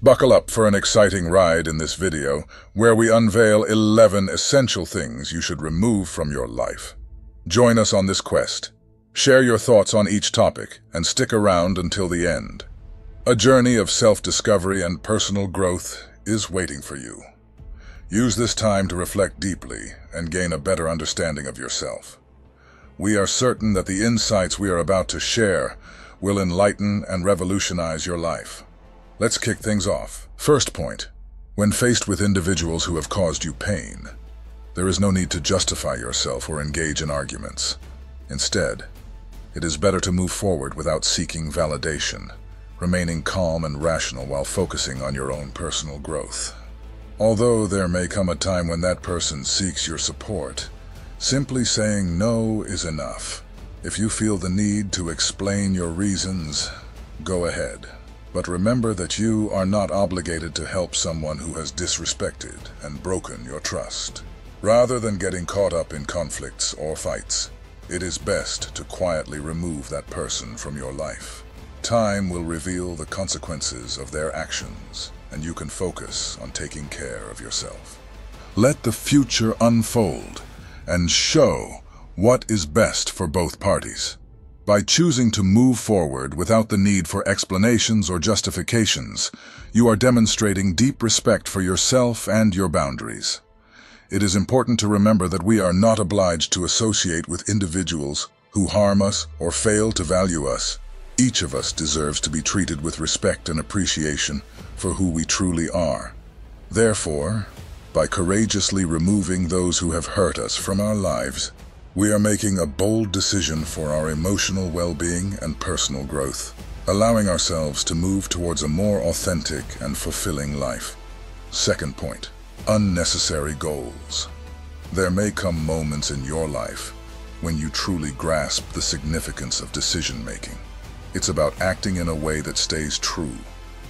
Buckle up for an exciting ride in this video, where we unveil 11 essential things you should remove from your life. Join us on this quest. Share your thoughts on each topic, and stick around until the end. A journey of self-discovery and personal growth is waiting for you. Use this time to reflect deeply and gain a better understanding of yourself. We are certain that the insights we are about to share will enlighten and revolutionize your life. Let's kick things off. First point: when faced with individuals who have caused you pain, there is no need to justify yourself or engage in arguments. Instead, it is better to move forward without seeking validation, remaining calm and rational while focusing on your own personal growth. Although there may come a time when that person seeks your support, simply saying no is enough. If you feel the need to explain your reasons, go ahead. But remember that you are not obligated to help someone who has disrespected and broken your trust. Rather than getting caught up in conflicts or fights, it is best to quietly remove that person from your life. Time will reveal the consequences of their actions, and you can focus on taking care of yourself. Let the future unfold and show what is best for both parties. By choosing to move forward without the need for explanations or justifications, you are demonstrating deep respect for yourself and your boundaries. It is important to remember that we are not obliged to associate with individuals who harm us or fail to value us. Each of us deserves to be treated with respect and appreciation for who we truly are. Therefore, by courageously removing those who have hurt us from our lives, we are making a bold decision for our emotional well-being and personal growth, allowing ourselves to move towards a more authentic and fulfilling life. Second point: unnecessary goals. There may come moments in your life when you truly grasp the significance of decision-making. It's about acting in a way that stays true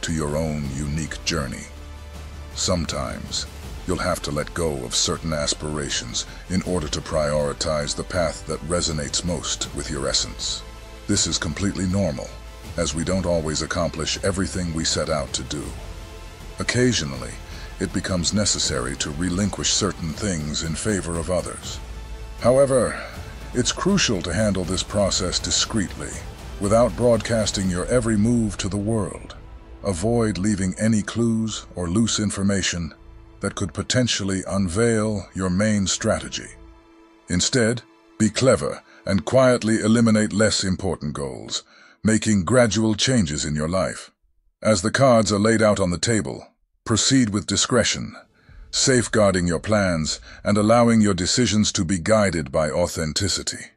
to your own unique journey. Sometimes, you'll have to let go of certain aspirations in order to prioritize the path that resonates most with your essence. This is completely normal, as we don't always accomplish everything we set out to do. Occasionally, it becomes necessary to relinquish certain things in favor of others. However, it's crucial to handle this process discreetly, without broadcasting your every move to the world. Avoid leaving any clues or loose information that could potentially unveil your main strategy. Instead, be clever and quietly eliminate less important goals, making gradual changes in your life. As the cards are laid out on the table, proceed with discretion, safeguarding your plans and allowing your decisions to be guided by authenticity.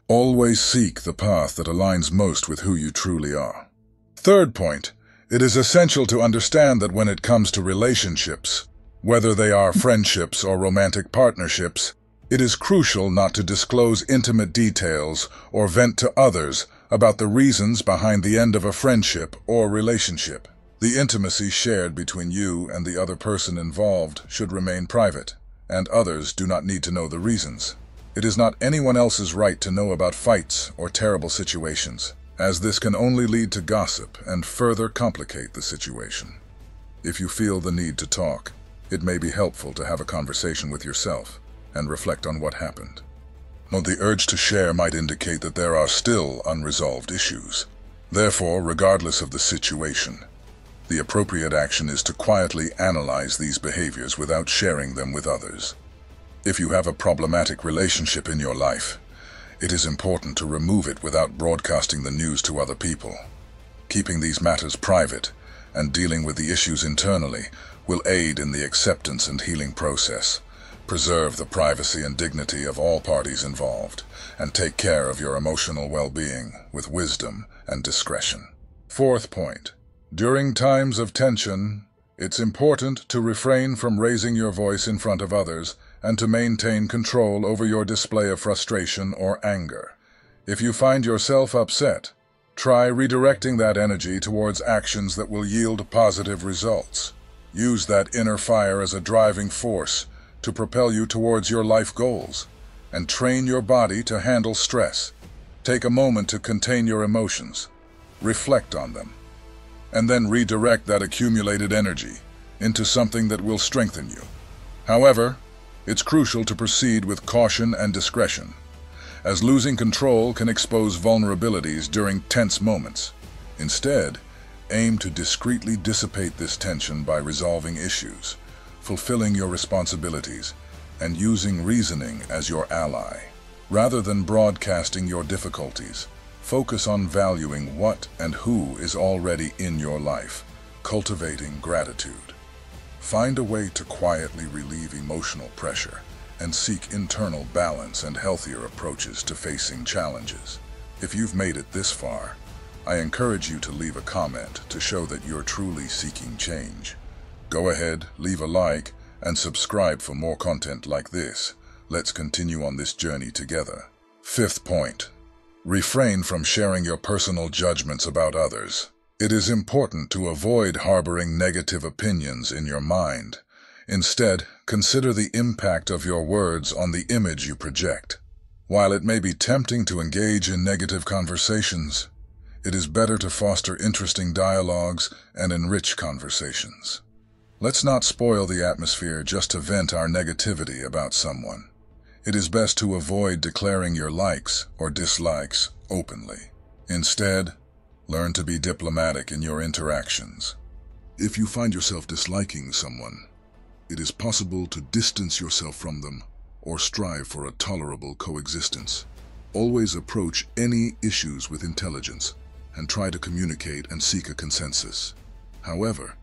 Always seek the path that aligns most with who you truly are. Third point: it is essential to understand that when it comes to relationships, whether they are friendships or romantic partnerships, it is crucial not to disclose intimate details or vent to others about the reasons behind the end of a friendship or relationship. The intimacy shared between you and the other person involved should remain private, and others do not need to know the reasons. It is not anyone else's right to know about fights or terrible situations, as this can only lead to gossip and further complicate the situation. If you feel the need to talk, it may be helpful to have a conversation with yourself and reflect on what happened. Now, the urge to share might indicate that there are still unresolved issues. Therefore, regardless of the situation, the appropriate action is to quietly analyze these behaviors without sharing them with others. If you have a problematic relationship in your life, it is important to remove it without broadcasting the news to other people. Keeping these matters private and dealing with the issues internally will aid in the acceptance and healing process, preserve the privacy and dignity of all parties involved, and take care of your emotional well-being with wisdom and discretion. Fourth point: during times of tension, it's important to refrain from raising your voice in front of others and to maintain control over your display of frustration or anger. If you find yourself upset, try redirecting that energy towards actions that will yield positive results. Use that inner fire as a driving force to propel you towards your life goals, and train your body to handle stress. Take a moment to contain your emotions, reflect on them, and then redirect that accumulated energy into something that will strengthen you. However, it's crucial to proceed with caution and discretion, as losing control can expose vulnerabilities during tense moments. Instead, aim to discreetly dissipate this tension by resolving issues, fulfilling your responsibilities, and using reasoning as your ally. Rather than broadcasting your difficulties, focus on valuing what and who is already in your life, cultivating gratitude. Find a way to quietly relieve emotional pressure and seek internal balance and healthier approaches to facing challenges. If you've made it this far, I encourage you to leave a comment to show that you're truly seeking change. Go ahead, leave a like, and subscribe for more content like this. Let's continue on this journey together. Fifth point. Refrain from sharing your personal judgments about others. It is important to avoid harboring negative opinions in your mind. Instead, consider the impact of your words on the image you project. While it may be tempting to engage in negative conversations, it is better to foster interesting dialogues and enrich conversations. Let's not spoil the atmosphere just to vent our negativity about someone. It is best to avoid declaring your likes or dislikes openly. Instead, learn to be diplomatic in your interactions. If you find yourself disliking someone, it is possible to distance yourself from them or strive for a tolerable coexistence. Always approach any issues with intelligence and try to communicate and seek a consensus. However,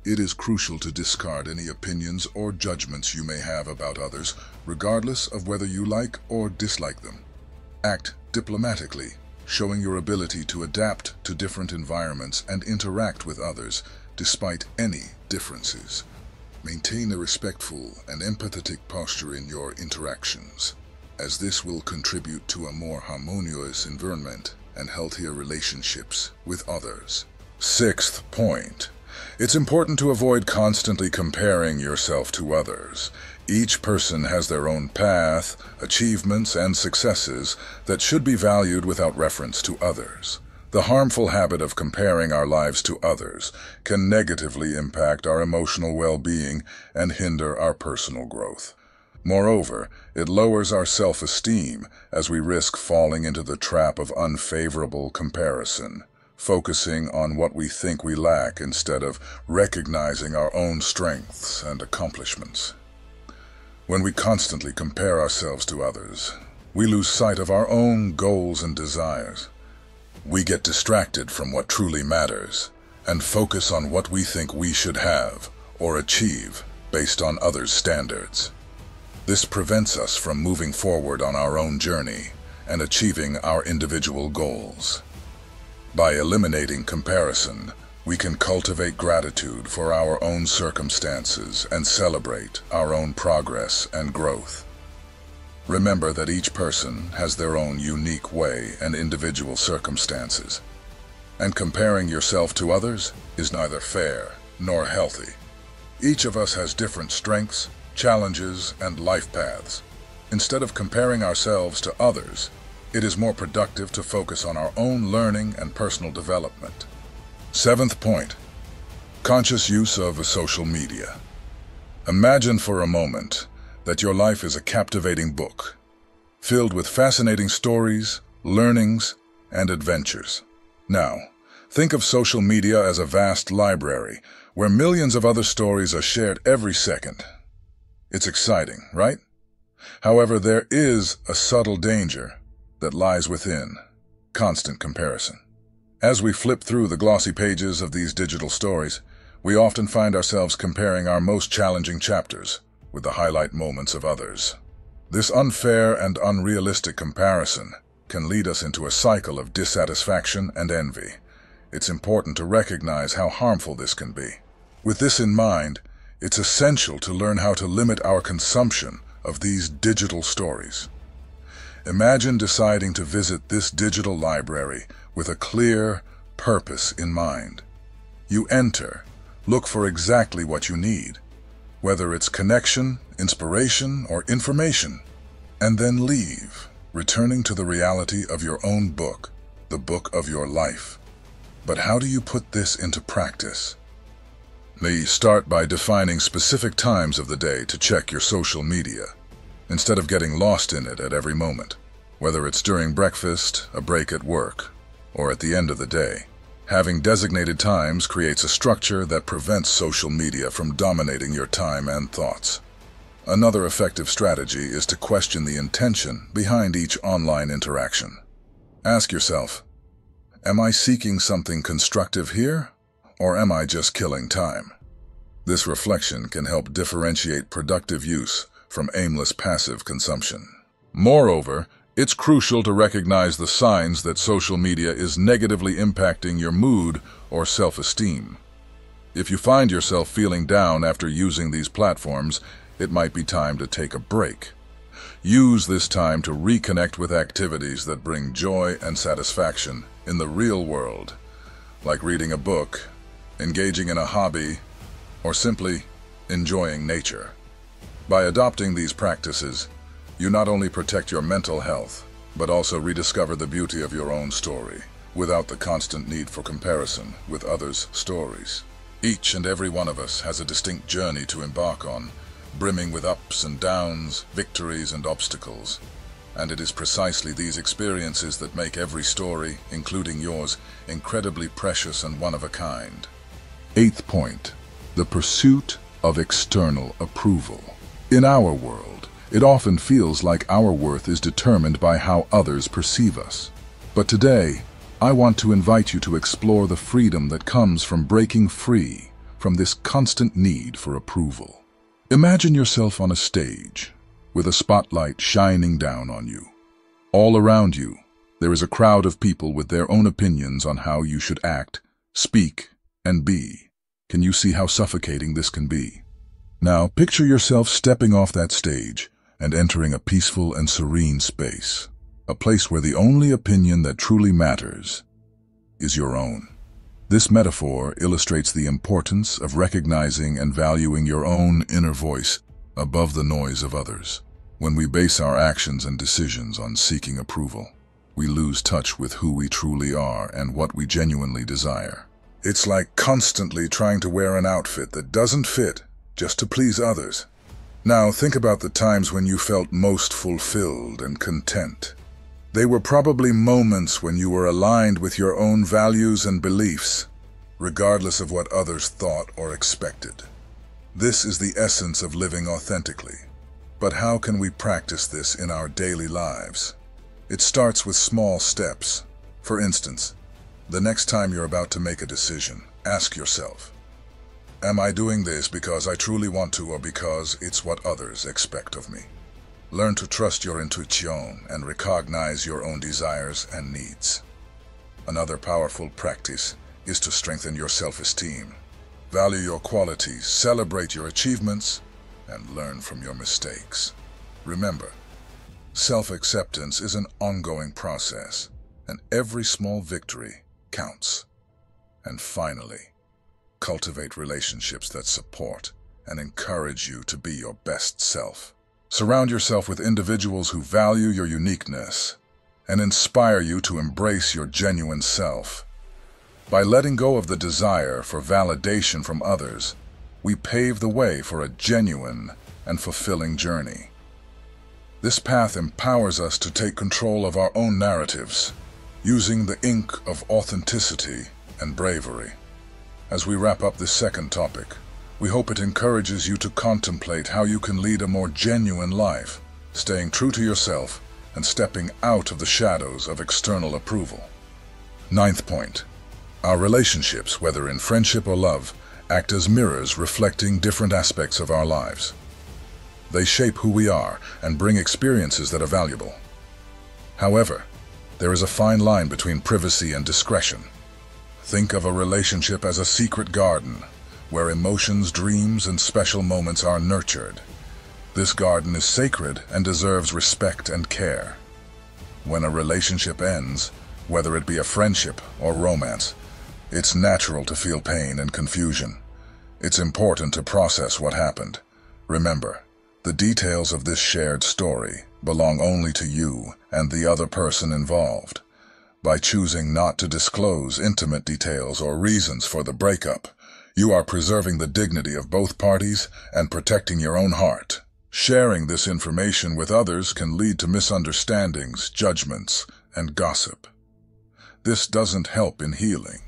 it is crucial to discard any opinions or judgments you may have about others, regardless of whether you like or dislike them. Act diplomatically, showing your ability to adapt to different environments and interact with others despite any differences. Maintain a respectful and empathetic posture in your interactions, as this will contribute to a more harmonious environment and healthier relationships with others. Sixth point. It's important to avoid constantly comparing yourself to others. Each person has their own path, achievements, and successes that should be valued without reference to others. The harmful habit of comparing our lives to others can negatively impact our emotional well-being and hinder our personal growth. Moreover, it lowers our self-esteem as we risk falling into the trap of unfavorable comparison, focusing on what we think we lack instead of recognizing our own strengths and accomplishments. When we constantly compare ourselves to others, we lose sight of our own goals and desires. We get distracted from what truly matters and focus on what we think we should have or achieve based on others' standards. This prevents us from moving forward on our own journey and achieving our individual goals. By eliminating comparison, we can cultivate gratitude for our own circumstances and celebrate our own progress and growth. Remember that each person has their own unique way and individual circumstances, and comparing yourself to others is neither fair nor healthy. Each of us has different strengths, challenges, and life paths. Instead of comparing ourselves to others, it is more productive to focus on our own learning and personal development. Seventh point. Conscious use of social media. Imagine for a moment that your life is a captivating book, filled with fascinating stories, learnings, and adventures. Now, think of social media as a vast library where millions of other stories are shared every second. It's exciting, right? However, there is a subtle danger that lies within constant comparison. As we flip through the glossy pages of these digital stories, we often find ourselves comparing our most challenging chapters with the highlight moments of others. This unfair and unrealistic comparison can lead us into a cycle of dissatisfaction and envy. It's important to recognize how harmful this can be. With this in mind, it's essential to learn how to limit our consumption of these digital stories. Imagine deciding to visit this digital library with a clear purpose in mind. You enter, look for exactly what you need, whether it's connection, inspiration, or information, and then leave, returning to the reality of your own book, the book of your life. But how do you put this into practice? Start by defining specific times of the day to check your social media, instead of getting lost in it at every moment, whether it's during breakfast, a break at work, or at the end of the day. Having designated times creates a structure that prevents social media from dominating your time and thoughts. Another effective strategy is to question the intention behind each online interaction. Ask yourself, am I seeking something constructive here, or am I just killing time? This reflection can help differentiate productive use from aimless passive consumption. Moreover, it's crucial to recognize the signs that social media is negatively impacting your mood or self-esteem. If you find yourself feeling down after using these platforms, it might be time to take a break. Use this time to reconnect with activities that bring joy and satisfaction in the real world, like reading a book, engaging in a hobby, or simply enjoying nature. By adopting these practices, you not only protect your mental health, but also rediscover the beauty of your own story, without the constant need for comparison with others' stories. Each and every one of us has a distinct journey to embark on, brimming with ups and downs, victories and obstacles. And it is precisely these experiences that make every story, including yours, incredibly precious and one of a kind. 8th point, the pursuit of external approval. In our world, it often feels like our worth is determined by how others perceive us. But today, I want to invite you to explore the freedom that comes from breaking free from this constant need for approval. Imagine yourself on a stage, with a spotlight shining down on you. All around you, there is a crowd of people with their own opinions on how you should act, speak, and be. Can you see how suffocating this can be? Now, picture yourself stepping off that stage and entering a peaceful and serene space, a place where the only opinion that truly matters is your own. This metaphor illustrates the importance of recognizing and valuing your own inner voice above the noise of others. When we base our actions and decisions on seeking approval, we lose touch with who we truly are and what we genuinely desire. It's like constantly trying to wear an outfit that doesn't fit just to please others. Now think about the times when you felt most fulfilled and content. They were probably moments when you were aligned with your own values and beliefs, regardless of what others thought or expected. This is the essence of living authentically. But how can we practice this in our daily lives? It starts with small steps. For instance, the next time you're about to make a decision, ask yourself, am I doing this because I truly want to or because it's what others expect of me? Learn to trust your intuition and recognize your own desires and needs. Another powerful practice is to strengthen your self-esteem. Value your qualities, celebrate your achievements, and learn from your mistakes. Remember, self-acceptance is an ongoing process, and every small victory counts. And finally, cultivate relationships that support and encourage you to be your best self. Surround yourself with individuals who value your uniqueness and inspire you to embrace your genuine self. By letting go of the desire for validation from others, we pave the way for a genuine and fulfilling journey. This path empowers us to take control of our own narratives, using the ink of authenticity and bravery. As we wrap up this second topic, we hope it encourages you to contemplate how you can lead a more genuine life, staying true to yourself and stepping out of the shadows of external approval. 9th point, our relationships, whether in friendship or love, act as mirrors reflecting different aspects of our lives. They shape who we are and bring experiences that are valuable. However, there is a fine line between privacy and discretion. Think of a relationship as a secret garden, where emotions, dreams, and special moments are nurtured. This garden is sacred and deserves respect and care. When a relationship ends, whether it be a friendship or romance, it's natural to feel pain and confusion. It's important to process what happened. Remember, the details of this shared story belong only to you and the other person involved. By choosing not to disclose intimate details or reasons for the breakup, you are preserving the dignity of both parties and protecting your own heart. Sharing this information with others can lead to misunderstandings, judgments, and gossip. This doesn't help in healing.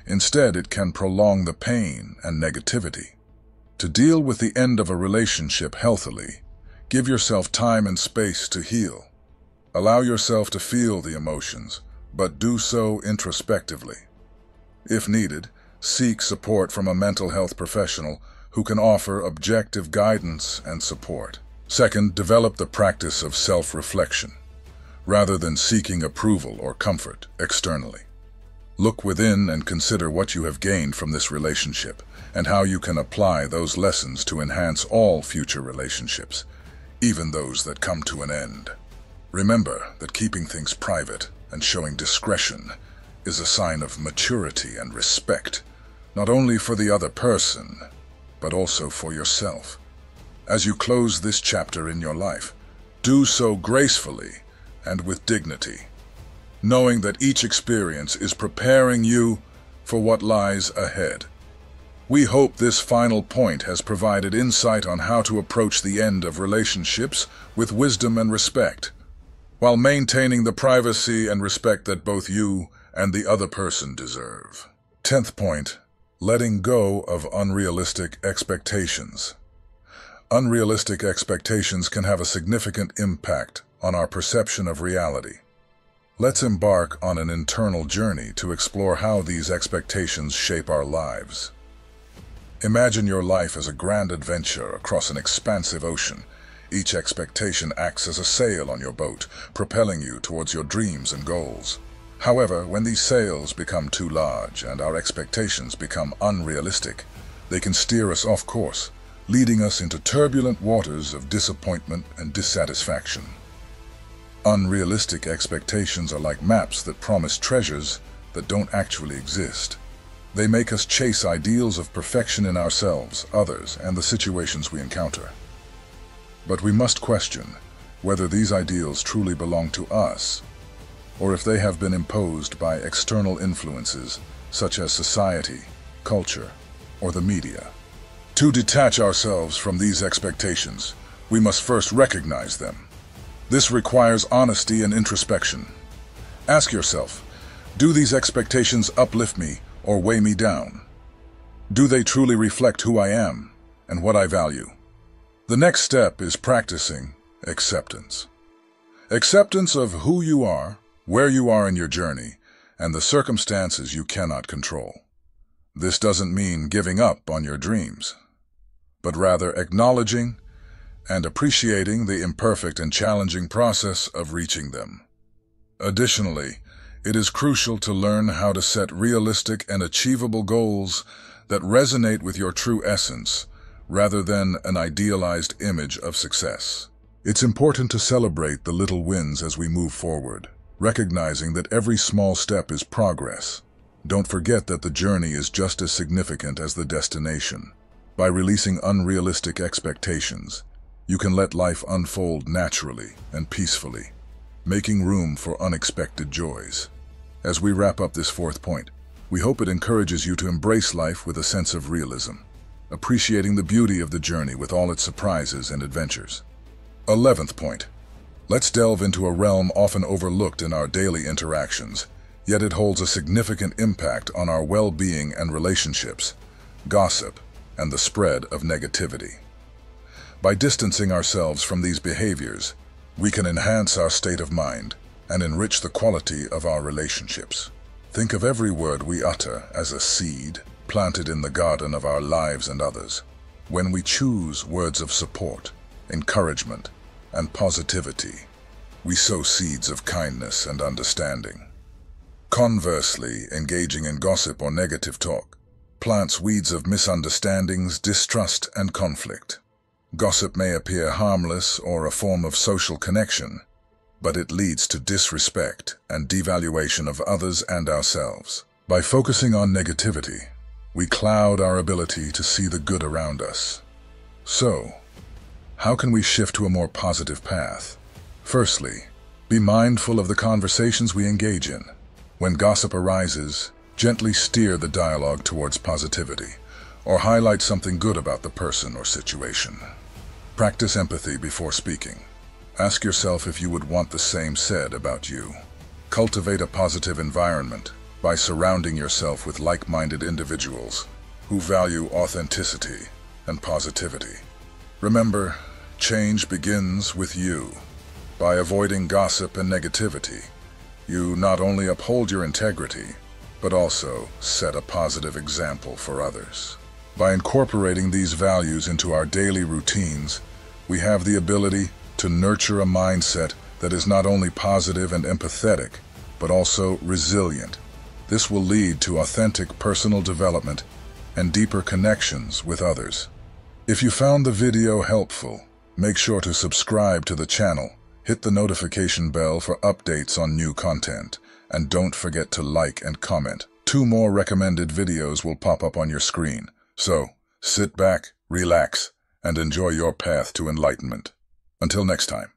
Instead, it can prolong the pain and negativity. To deal with the end of a relationship healthily, give yourself time and space to heal. Allow yourself to feel the emotions, but do so introspectively. If needed, seek support from a mental health professional who can offer objective guidance and support. Second, develop the practice of self-reflection, rather than seeking approval or comfort externally. Look within and consider what you have gained from this relationship and how you can apply those lessons to enhance all future relationships, even those that come to an end. Remember that keeping things private and showing discretion is a sign of maturity and respect, not only for the other person, but also for yourself. As you close this chapter in your life, do so gracefully and with dignity, knowing that each experience is preparing you for what lies ahead. We hope this final point has provided insight on how to approach the end of relationships with wisdom and respect, while maintaining the privacy and respect that both you and the other person deserve. 10th point, letting go of unrealistic expectations. Unrealistic expectations can have a significant impact on our perception of reality. Let's embark on an internal journey to explore how these expectations shape our lives. Imagine your life as a grand adventure across an expansive ocean. Each expectation acts as a sail on your boat, propelling you towards your dreams and goals. However, when these sails become too large and our expectations become unrealistic, they can steer us off course, leading us into turbulent waters of disappointment and dissatisfaction. Unrealistic expectations are like maps that promise treasures that don't actually exist. They make us chase ideals of perfection in ourselves, others, and the situations we encounter. But we must question whether these ideals truly belong to us, or if they have been imposed by external influences such as society, culture, or the media. To detach ourselves from these expectations, we must first recognize them. This requires honesty and introspection. Ask yourself, do these expectations uplift me or weigh me down? Do they truly reflect who I am and what I value? The next step is practicing acceptance. Acceptance of who you are, where you are in your journey, and the circumstances you cannot control. This doesn't mean giving up on your dreams, but rather acknowledging and appreciating the imperfect and challenging process of reaching them. Additionally, it is crucial to learn how to set realistic and achievable goals that resonate with your true essence, rather than an idealized image of success. It's important to celebrate the little wins as we move forward, recognizing that every small step is progress. Don't forget that the journey is just as significant as the destination. By releasing unrealistic expectations, you can let life unfold naturally and peacefully, making room for unexpected joys. As we wrap up this 4th point, we hope it encourages you to embrace life with a sense of realism, appreciating the beauty of the journey with all its surprises and adventures. 11th point, let's delve into a realm often overlooked in our daily interactions, yet it holds a significant impact on our well-being and relationships: gossip and the spread of negativity. By distancing ourselves from these behaviors, we can enhance our state of mind and enrich the quality of our relationships. Think of every word we utter as a seed planted in the garden of our lives and others. When we choose words of support, encouragement, and positivity, we sow seeds of kindness and understanding. Conversely, engaging in gossip or negative talk plants weeds of misunderstandings, distrust, and conflict. Gossip may appear harmless or a form of social connection, but it leads to disrespect and devaluation of others and ourselves. By focusing on negativity, we cloud our ability to see the good around us. So, how can we shift to a more positive path? Firstly, be mindful of the conversations we engage in. When gossip arises, gently steer the dialogue towards positivity, or highlight something good about the person or situation. Practice empathy before speaking. Ask yourself if you would want the same said about you. Cultivate a positive environment by surrounding yourself with like-minded individuals who value authenticity and positivity. Remember, change begins with you. By avoiding gossip and negativity, you not only uphold your integrity, but also set a positive example for others. By incorporating these values into our daily routines, we have the ability to nurture a mindset that is not only positive and empathetic, but also resilient. This will lead to authentic personal development and deeper connections with others. If you found the video helpful, make sure to subscribe to the channel, hit the notification bell for updates on new content, and don't forget to like and comment. 2 more recommended videos will pop up on your screen. So, sit back, relax, and enjoy your path to enlightenment. Until next time.